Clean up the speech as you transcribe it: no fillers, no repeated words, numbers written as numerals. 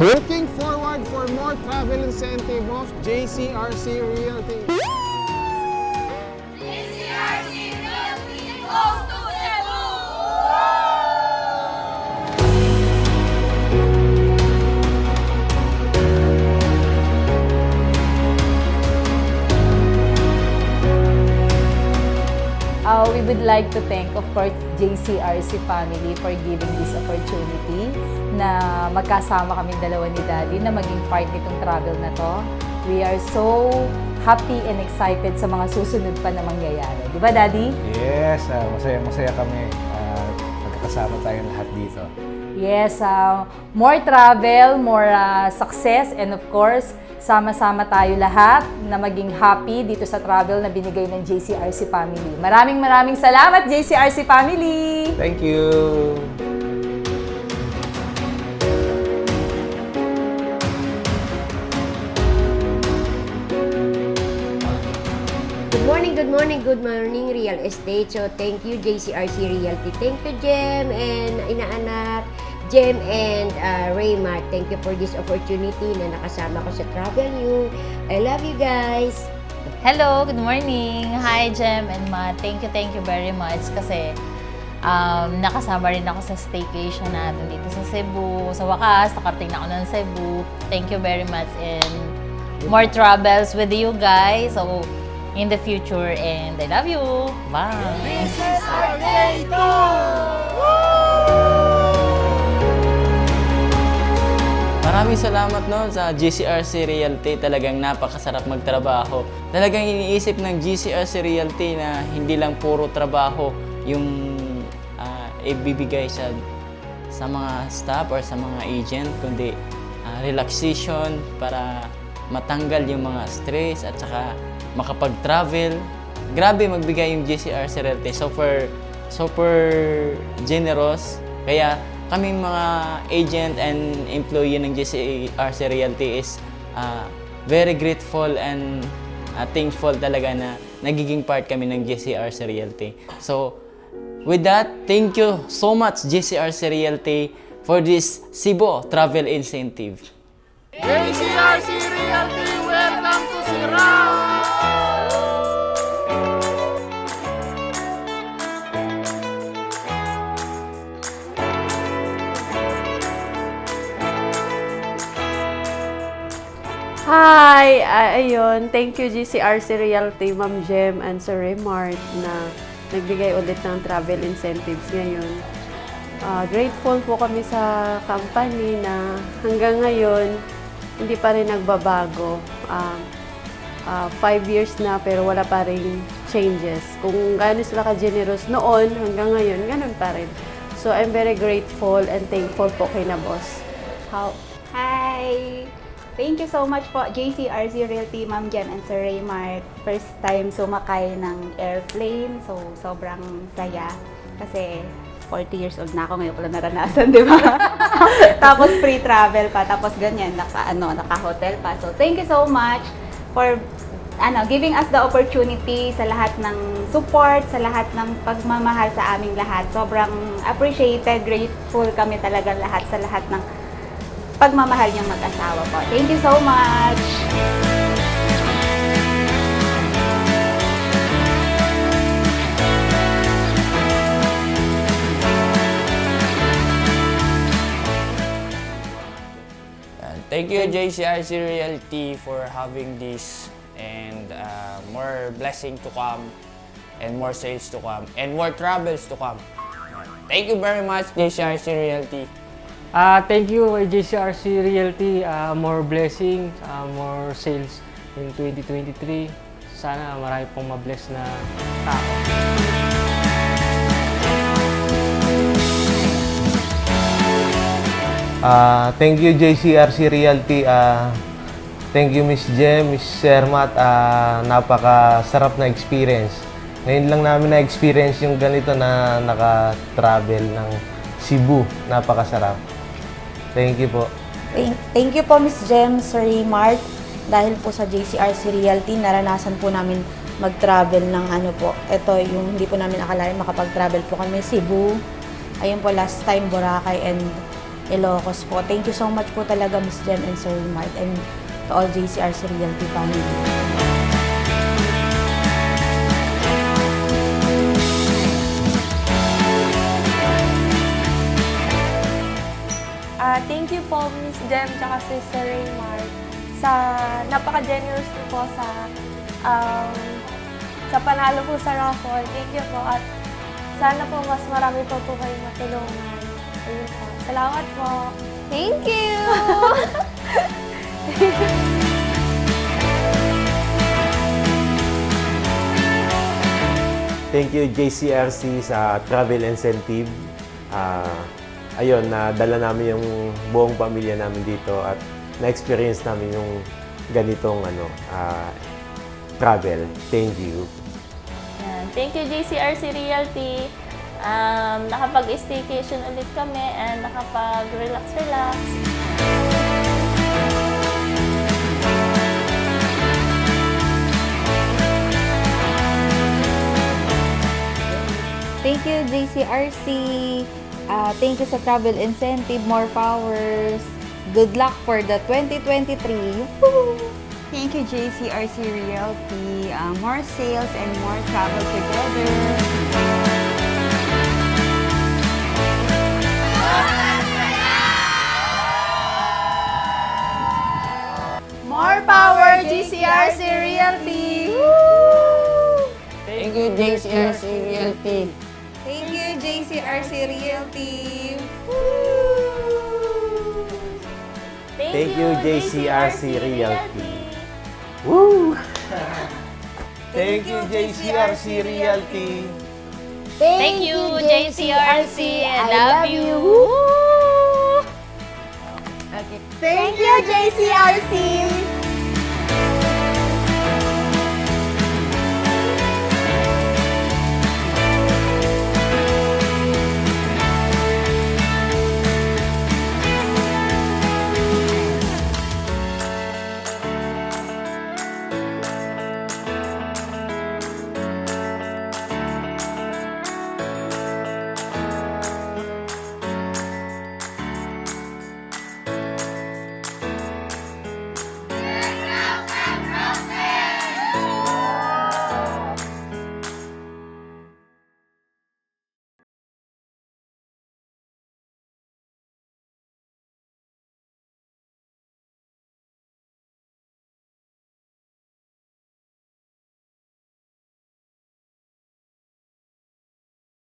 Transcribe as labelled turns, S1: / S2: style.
S1: Looking forward for more travel incentive of JCRC Realty.
S2: JCRC Realty goes to Cebu!
S3: We would like to thank, of course, JCRC family for giving this opportunity na magkasama kaming dalawa ni Daddy na maging part nitong travel na to. We are so happy and excited sa mga susunod pa na mangyayari. Di ba, Daddy?
S4: Yes, masaya kami. Magkakasama tayong lahat dito.
S3: Yes, more travel, more success, and of course, sama-sama tayo lahat na maging happy dito sa travel na binigay ng JCRC family. Maraming salamat, JCRC family!
S4: Thank you!
S5: Good morning, Real Estate. So, thank you, JCRC Realty. Thank you, Jem and inaanak, Jem and Raymart. Thank you for this opportunity na nakasama ko sa Travel You. I love you guys.
S6: Hello, good morning. Hi, Jem and Ma. Thank you very much kasi nakasama rin ako sa staycation natin dito sa Cebu. Sa wakas, nakarating na ako ng Cebu. Thank you very much and more travels with you guys. So, in the future and I love you. Bye.
S2: This is our day to!
S7: Maraming salamat sa GCRC Realty. Talagang napakasarap magtrabaho. Talagang iniisip ng GCRC Realty na hindi lang puro trabaho yung ibibigay sa mga staff or sa mga agent, kundi relaxation para matanggal yung mga stress at saka makapag-travel. Grabe magbigay yung GCRC Realty. Super generous. Kaya kaming mga agent and employee ng GCRC Realty is very grateful and thankful talaga na nagiging part kami ng GCRC Realty. So, with that, thank you so much GCRC Realty for this Cebu travel incentive.
S1: JCRC Realty, welcome to Sirao!
S8: Hi! Ayun, thank you GCRC Realty, Ma'am Jem and Sir Raymart na nagbigay ulit ng travel incentives ngayon. Grateful po kami sa company na hanggang ngayon hindi pa rin nagbabago. 5 years na pero wala pa rin changes. Kung gaano sila ka-generous noon hanggang ngayon, ganun pa rin. So I'm very grateful and thankful po kay na boss.
S9: Hi! Thank you so much po, JCRC Realty, Ma'am Jem and Sir Raymart. First time sumakay ng airplane, so sobrang saya. Kasi 40 years old na ako, ngayon ko lang naranasan, di ba? Tapos free travel pa, tapos ganyan, naka-hotel pa. So thank you so much for giving us the opportunity sa lahat ng support, sa lahat ng pagmamahal sa aming lahat. Sobrang appreciated, grateful kami talaga lahat sa lahat ng pagmamahal niyong mag-asawa po. Thank you so much!
S7: Thank you, JCRC Realty, for having this, and more blessing to come, and more sales to come, and more travels to come. Thank you very much, JCRC Realty.
S10: Thank you kay JCRC Realty. More blessings, more sales in 2023. Sana marami pong mabless na tao.
S11: Thank you JCRC Realty. Thank you Miss Jem, Miss Sermat. Napakasarap na experience. Ngayon lang namin na-experience yung ganito na naka-travel ng Cebu. Napakasarap. Thank you po.
S9: Thank you po Miss Jem, Sir Mark. Dahil po sa JCRC Realty, naranasan po namin mag-travel ng ito yung hindi po namin akalain makapag-travel po kami Cebu. Ayun po, last time Boracay and Ilocos po. Thank you so much po talaga Miss Jem and Sir Mark, and to all JCRC Realty family.
S8: Thank you po, Miss Jem, tsaka si Sir Raymar, sa napaka-generous niyo po sa panalo po sa raffle. Thank you po, at sana po mas marami pa po kayo matulungan. Ayun po. Salamat po.
S2: Thank you!
S12: Thank you JCRC sa travel incentive. Ayun, nadala namin yung buong pamilya namin dito at na-experience namin yung ganitong travel. Thank you.
S6: Yan. Thank you, JCRC Realty. Nakapag-staycation ulit kami and nakapag-relax.
S9: Thank you JCRC. Thank you sa travel incentive, more powers. Good luck for the 2023. Woo!
S2: Thank you, JCRC Realty. More sales and more travel together.
S8: More power, JCRC Realty!
S7: Thank you, JCRC Realty.
S2: Thank you, JCRC Realty.
S12: Thank you JCRC Realty. Woo!
S11: Thank you JCRC Realty.
S6: Thank you, JCRC. I love you.
S2: Thank you, JCRC.